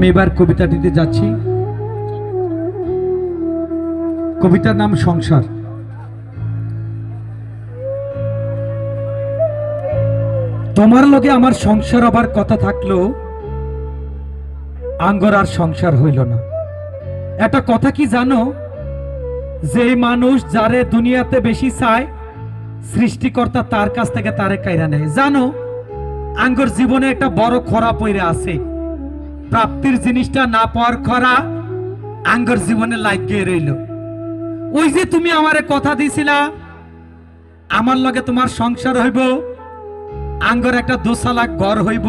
আমি এবার কবিতাটিতে যাচ্ছি। কবিতার নাম সংসার। তোমার লগে আমার সংসার আবার কথা থাকলো, আঙ্গর আর সংসার হইল না। একটা কথা কি জানো, যে মানুষ যারে দুনিয়াতে বেশি চায়, সৃষ্টিকর্তা তার কাছ থেকে তারে কাইরা নেয়। জানো, আঙ্গর জীবনে একটা বড় খরা পইরা আছে, প্রাপ্তির জিনিসটা না পাওয়ার খরা আঙ্গর জীবনে লাগিয়ে রইল। ওই যে তুমি আমারে কথা দিছিলা আমার লগে তোমার সংসার হইব, আঙ্গর একটা দোসালা ঘর হইব,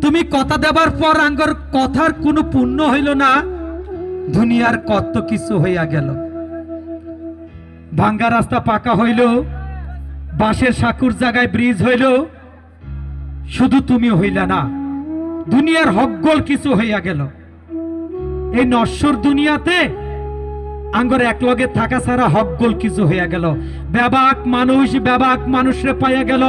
তুমি কথা দেবার পর আঙ্গর কথার কোনো পূর্ণ হইল না, দুনিয়ার কত কিছু হইয়া গেল। ভাঙ্গা রাস্তা পাকা হইল, বাঁশের সাকুর জায়গায় ব্রিজ হইল, শুধু তুমি হইলা না, দুনিয়ার হকগোল কিছু হইয়া গেল। এই নশ্বর দুনিয়াতে আঙ্গর একলগে থাকা ছাড়া হকগোল কিছু হইয়া গেল। ব্যাবাক মানুষরে পাইয়া গেল,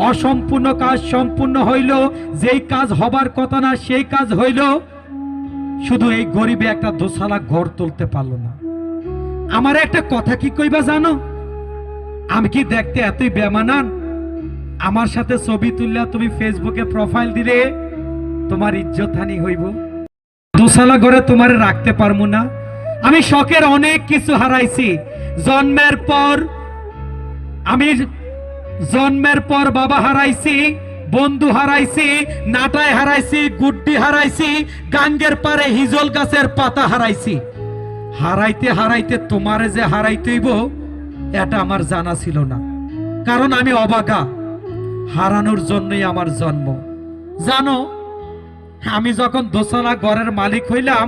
অসম্পূর্ণ কাজ সম্পূর্ণ হইল, যেই কাজ হবার কথা না সেই কাজ হইল। শুধু এই গরিবে একটা দোসালা ঘর তুলতে পারলো না। আমার একটা কথা কি কইবা জানো, আমি কি দেখতে এতই বেমানান? আমার সাথে ছবি তুললা তুমি ফেসবুকে প্রোফাইল দিলে তোমার ইজ্জত হানি হইব, দোসালা ঘরে তোমারে রাখতে পারবো না। আমি শখের অনেক কিছু হারাইছি। জন্মের পর বাবা হারাইছি, বন্ধু হারাইছি, নাটায় হারাইছি, গুড্ডি হারাইছি, গাঙ্গের পারে হিজল গাছের পাতা হারাইছি। হারাইতে হারাইতে তোমারে যে হারাইতেইব এটা আমার জানা ছিল না, কারণ আমি অবাগা। হারানোর জন্যই আমার জন্ম। জানো, আমি যখন দোসালা ঘরের মালিক হইলাম,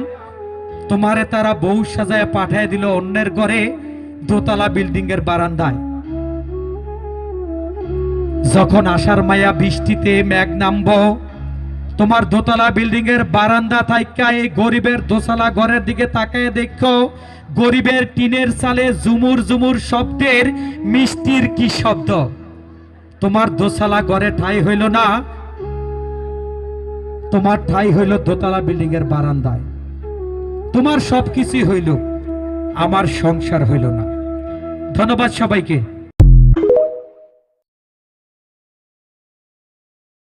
তোমারে তারা বউ সাজায় পাঠায় দিল অন্যের ঘরে, দোতলা বিল্ডিং এর বারান্দায়। যখন আষাঢ় মায়া বৃষ্টিতে মেঘ নামবো, তোমার দোতলা বিল্ডিং এর বারান্দা থাইকা এই গরিবের দোতলা ঘরের দিকে তাকায় দেখো, গরিবের টিনের চালে ঝুমুর ঝুমুর শব্দের মিষ্টির কি শব্দ। তোমার দোতলা ঘরে ঠাই হইল না, তোমার ঠাই হইল দোতলা বিল্ডিং এর বারান্দায়। তোমার সবকিছুই হইল, আমার সংসার হইল না। ধন্যবাদ সবাইকে।